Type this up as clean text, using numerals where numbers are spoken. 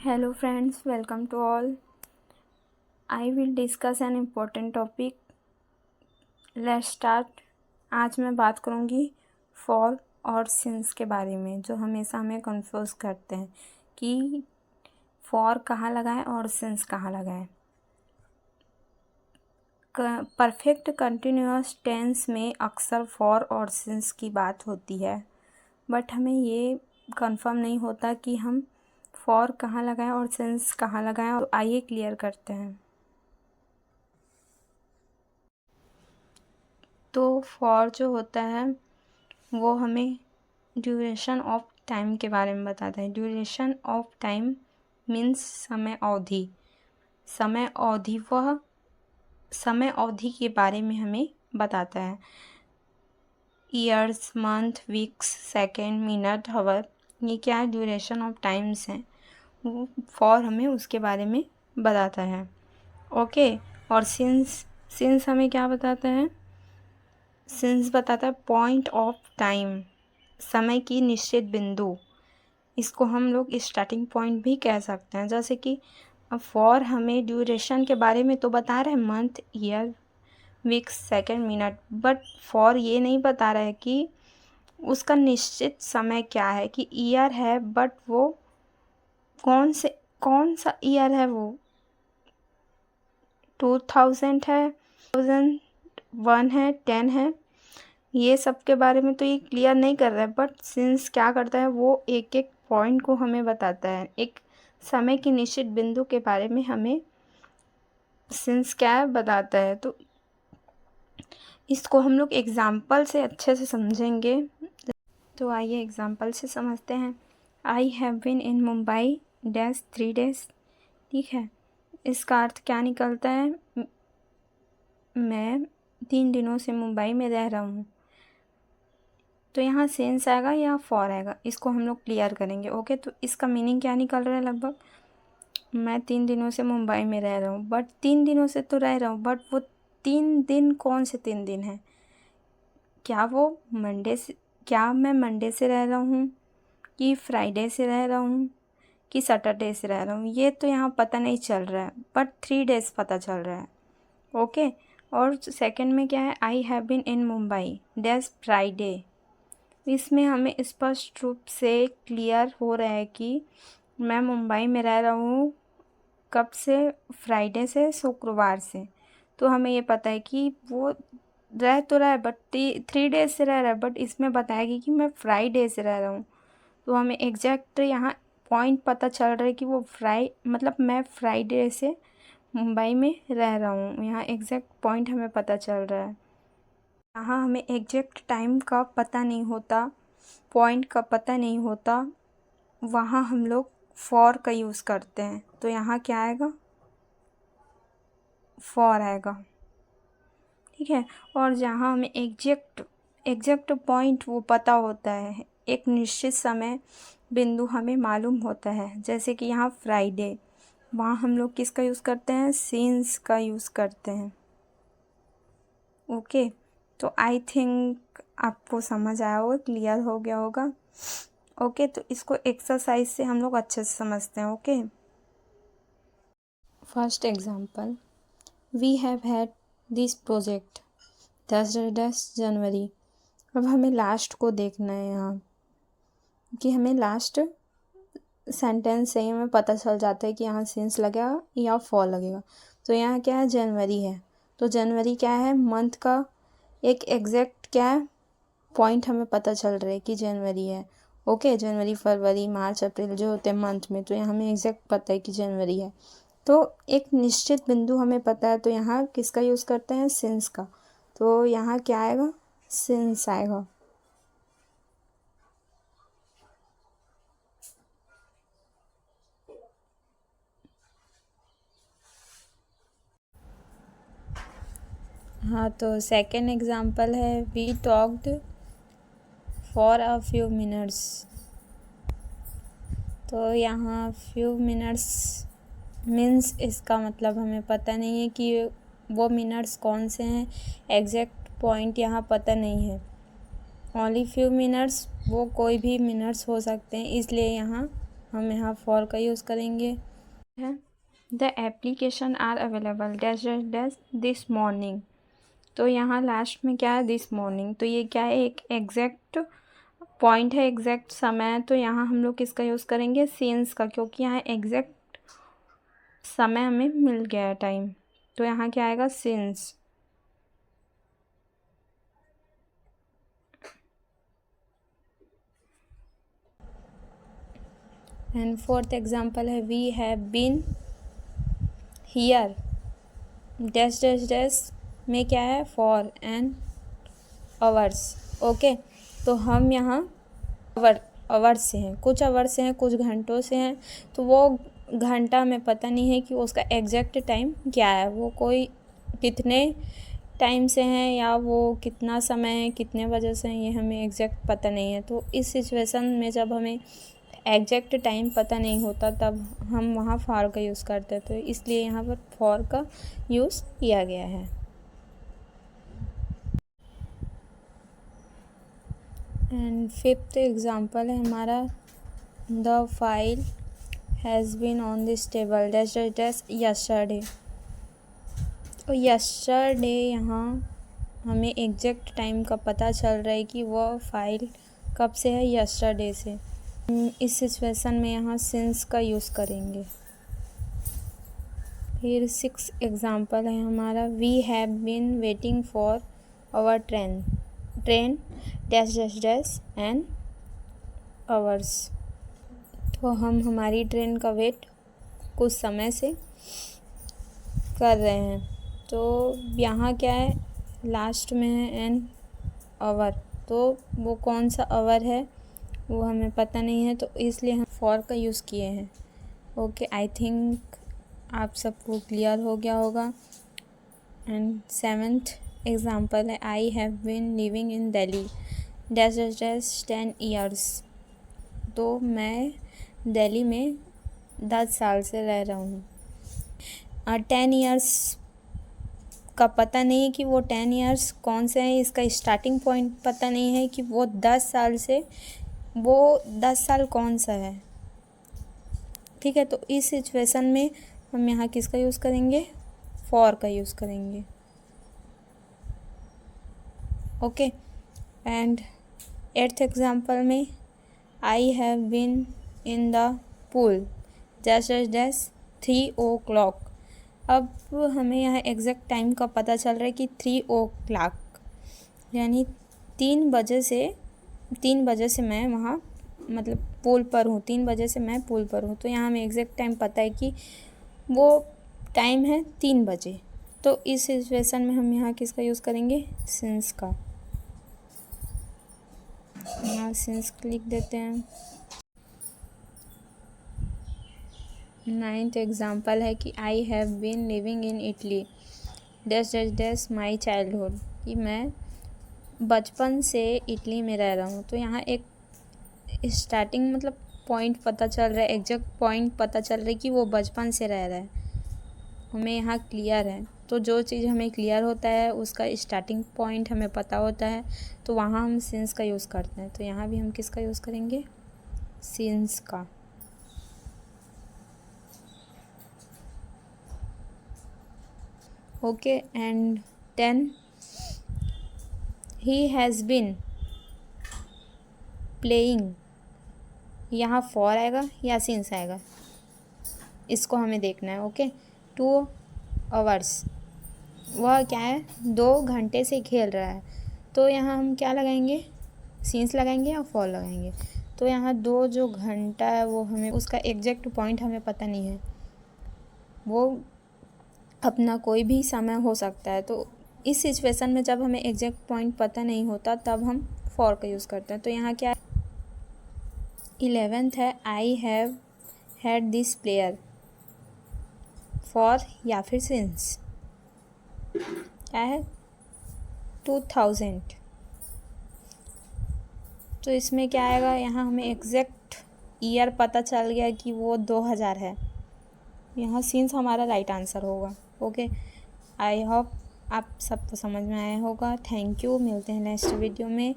Hello friends, welcome to all. I will discuss an important topic. Let's start. आज मैं बात करूँगी for और सिंस के बारे में, जो हमेशा हमें कंफ्यूज करते हैं कि फॉर कहाँ लगाएं और सिंस कहाँ लगाएं। परफेक्ट कंटिन्यूअस टेंस में अक्सर फॉर और सिंस की बात होती है, बट हमें ये कंफर्म नहीं होता कि हम फॉर कहाँ लगाएं और सिंस कहाँ लगाएं। और आइए क्लियर करते हैं। तो फॉर जो होता है वो हमें ड्यूरेशन ऑफ टाइम के बारे में बताता है। ड्यूरेशन ऑफ टाइम मीन्स समय अवधि। वह समय अवधि के बारे में हमें बताता है। Years, month, weeks, second, minute, hour, ये क्या है? ड्यूरेशन ऑफ टाइम्स हैं। वो फॉर हमें उसके बारे में बताता है। ओके। और सिंस हमें क्या बताता है? सिंस बताता है पॉइंट ऑफ टाइम, समय की निश्चित बिंदु। इसको हम लोग स्टार्टिंग पॉइंट भी कह सकते हैं। जैसे कि फॉर हमें ड्यूरेशन के बारे में तो बता रहे हैं, month, year, weeks, second, minute, but for ये नहीं बता रहा है कि उसका निश्चित समय क्या है। कि ईयर है, बट वो कौन सा ईयर है? वो 2000 है, 2001 है, 10 है, ये सब के बारे में तो ये क्लियर नहीं कर रहा है। बट सिंस क्या करता है, वो एक एक पॉइंट को हमें बताता है। एक समय की निश्चित बिंदु के बारे में हमें सिंस क्या है बताता है। तो इसको हम लोग एग्जाम्पल से अच्छे से समझेंगे। तो आइए एग्जाम्पल से समझते हैं। I have been in Mumbai dash 3 days। ठीक है, इसका अर्थ क्या निकलता है? मैं 3 दिनों से मुंबई में रह रहा हूँ। तो यहाँ सेंस आएगा या फॉर आएगा, इसको हम लोग क्लियर करेंगे। ओके, तो इसका मीनिंग क्या निकल रहा है? लगभग मैं 3 दिनों से मुंबई में रह रहा हूँ। बट 3 दिनों से तो रह रहा हूँ, बट वो 3 दिन कौन से 3 दिन हैं? क्या मैं मंडे से रह रहा हूँ, कि फ्राइडे से रह रहा हूँ, कि सैटरडे से रह रहा हूँ? ये तो यहाँ पता नहीं चल रहा है, बट 3 days पता चल रहा है। ओके। और सेकंड में क्या है? I have been in Mumbai dash Friday. इसमें हमें स्पष्ट रूप से क्लियर हो रहा है कि मैं मुंबई में रह रहा हूँ। कब से? फ्राइडे से, शुक्रवार से। तो हमें ये पता है कि वो रह तो रहा है, बट 3 days से रह रहा है, बट इसमें बताएगी कि मैं फ्राइडे से रह रहा हूँ। तो हमें एग्जैक्ट यहाँ पॉइंट पता चल रहा है कि वो मतलब मैं फ्राइडे से मुंबई में रह रहा हूँ। यहाँ एग्जैक्ट पॉइंट हमें पता चल रहा है। यहाँ हमें एग्जैक्ट टाइम का पता नहीं होता, पॉइंट का पता नहीं होता, वहाँ हम लोग फॉर का यूज़ करते हैं। तो यहाँ क्या आएगा? फॉर आएगा। ठीक है। और जहाँ हमें एग्जैक्ट पॉइंट वो पता होता है, एक निश्चित समय बिंदु हमें मालूम होता है, जैसे कि यहाँ फ्राइडे, वहाँ हम लोग किसका यूज़ करते हैं? सिंस का यूज़ करते हैं। ओके। तो आई थिंक आपको समझ आया होगा, क्लियर हो गया होगा। ओके, तो इसको एक्सरसाइज से हम लोग अच्छे से समझते हैं। Okay. First example, we have had this project 10 January. अब हमें लास्ट को देखना है यहाँ, कि हमें लास्ट सेंटेंस से ही हमें पता चल जाता है कि यहाँ सिंस लगेगा या फॉर लगेगा। तो यहाँ क्या है? जनवरी है। तो जनवरी क्या है? मंथ का एक एग्जैक्ट क्या है? पॉइंट हमें पता चल रहा है कि जनवरी है। ओके। जनवरी, फरवरी, मार्च, अप्रैल जो होते हैं मंथ में, तो यहाँ हमें एग्जैक्ट पता है कि जनवरी है। तो एक निश्चित बिंदु हमें पता है, तो यहाँ किसका यूज़ करते हैं? सिंस का। तो यहाँ क्या आएगा? सिंस आएगा। हाँ, तो सेकेंड एग्जाम्पल है, we talked for a few minutes. तो यहाँ फ्यू मिनट्स मीन्स इसका मतलब हमें पता नहीं है कि वो मिनट्स कौन से हैं। एग्जैक्ट पॉइंट यहाँ पता नहीं है। ओनली फ्यू मिनट्स, वो कोई भी मिनट्स हो सकते हैं, इसलिए यहाँ हम यहाँ फॉर का यूज़ करेंगे है the application are available dash dash dash this morning. तो यहाँ लास्ट में क्या है, दिस मॉर्निंग। तो ये क्या है, एक एग्जैक्ट पॉइंट है, एग्जैक्ट समय। तो यहाँ हम लोग किसका यूज़ करेंगे, सिंस का, क्योंकि यहाँ एग्जैक्ट समय हमें मिल गया है, टाइम। तो यहाँ क्या आएगा, सिंस। एंड फोर्थ एग्जाम्पल है we have been here dash dash dash में क्या है, फॉर एंड आवर्स। ओके, तो हम यहाँ आवर्स से हैं, कुछ आवर्स से हैं, कुछ घंटों से हैं। तो वो घंटा में पता नहीं है कि उसका एग्जैक्ट टाइम क्या है, वो कोई कितने टाइम से हैं या वो कितना समय है, कितने बजे से हैं, ये हमें एग्जैक्ट पता नहीं है। तो इस सिचुएशन में जब हमें एग्जैक्ट टाइम पता नहीं होता तब हम वहाँ फॉर का यूज़ करते हैं। तो इसलिए यहाँ पर फॉर का यूज़ किया गया है। एंड फिफ्थ एग्जाम्पल है हमारा the file has been on this table dash dash dash yesterday. तो यस्टरडे यहाँ हमें एग्जैक्ट टाइम का पता चल रहा है कि वह फाइल कब से है, यस्टरडे से। इस सिचुएशन में यहाँ सिंस का यूज़ करेंगे। फिर 6 एग्जाम्पल है हमारा we have been waiting for our train dash dash dash and hours. तो हम हमारी ट्रेन का वेट कुछ समय से कर रहे हैं। तो यहाँ क्या है, लास्ट में है एन आवर। तो वो कौन सा आवर है वो हमें पता नहीं है, तो इसलिए हम फॉर का यूज़ किए हैं। ओके, आई थिंक आप सबको क्लियर हो गया होगा। एंड 7th एग्जाम्पल है I have been living in Delhi dash dash dash 10 years. तो मैं दिल्ली में 10 साल से रह रहा हूँ। 10 ईयर्स का पता नहीं है कि वो 10 ईयर्स कौन से हैं, इसका स्टार्टिंग पॉइंट पता नहीं है कि वो 10 साल से वो 10 साल कौन सा है। ठीक है, तो इस सिचुएशन में हम यहाँ किसका यूज़ करेंगे, फॉर का यूज़ करेंगे। ओके, एंड 8th एग्जाम्पल में I have been in the pool dash dash dash 3 o'clock। अब हमें यहाँ एग्जैक्ट टाइम का पता चल रहा है कि 3 o'clock यानी 3 बजे से मैं वहाँ मतलब पूल पर हूँ, 3 बजे से मैं पूल पर हूँ। तो यहाँ हमें एग्जैक्ट टाइम पता है कि वो टाइम है 3 बजे। तो इस सिचुएशन में हम यहाँ किसका यूज़ करेंगे, सिंस का। यहाँ सिंस लिख देते हैं। 9th एग्जाम्पल है कि I have been living in Italy dash dash dash my childhood, कि मैं बचपन से इटली में रह रहा हूँ। तो यहाँ एक स्टार्टिंग मतलब पॉइंट पता चल रहा है, एग्जैक्ट पॉइंट पता चल रहा है कि वो बचपन से रह रहा है, हमें यहाँ क्लियर है। तो जो चीज़ हमें क्लियर होता है उसका स्टार्टिंग पॉइंट हमें पता होता है, तो वहाँ हम सिंस का यूज़ करते हैं। तो यहाँ भी हम किसका यूज़ करेंगे, सिंस का। Okay, and 10 he has been playing. यहाँ फॉर आएगा या सिंस आएगा, इसको हमें देखना है। ओके, 2 hours, वह क्या है, 2 घंटे से खेल रहा है। तो यहाँ हम क्या लगाएंगे, सिंस लगाएंगे या फॉर लगाएंगे। तो यहाँ 2 जो घंटा है वो हमें उसका एग्जैक्ट पॉइंट हमें पता नहीं है, वो अपना कोई भी समय हो सकता है। तो इस सिचुएशन में जब हमें एग्जैक्ट पॉइंट पता नहीं होता तब हम फॉर का यूज़ करते हैं। तो यहाँ क्या 11th है I have had this player, for या फिर सिंस। क्या है 2000। तो इसमें क्या आएगा, यहाँ हमें एग्जैक्ट ईयर पता चल गया कि वो 2000 है, यहाँ सिंस हमारा राइट आंसर होगा। ओके, आई होप आप सबको समझ में आया होगा। थैंक यू, मिलते हैं नेक्स्ट वीडियो में।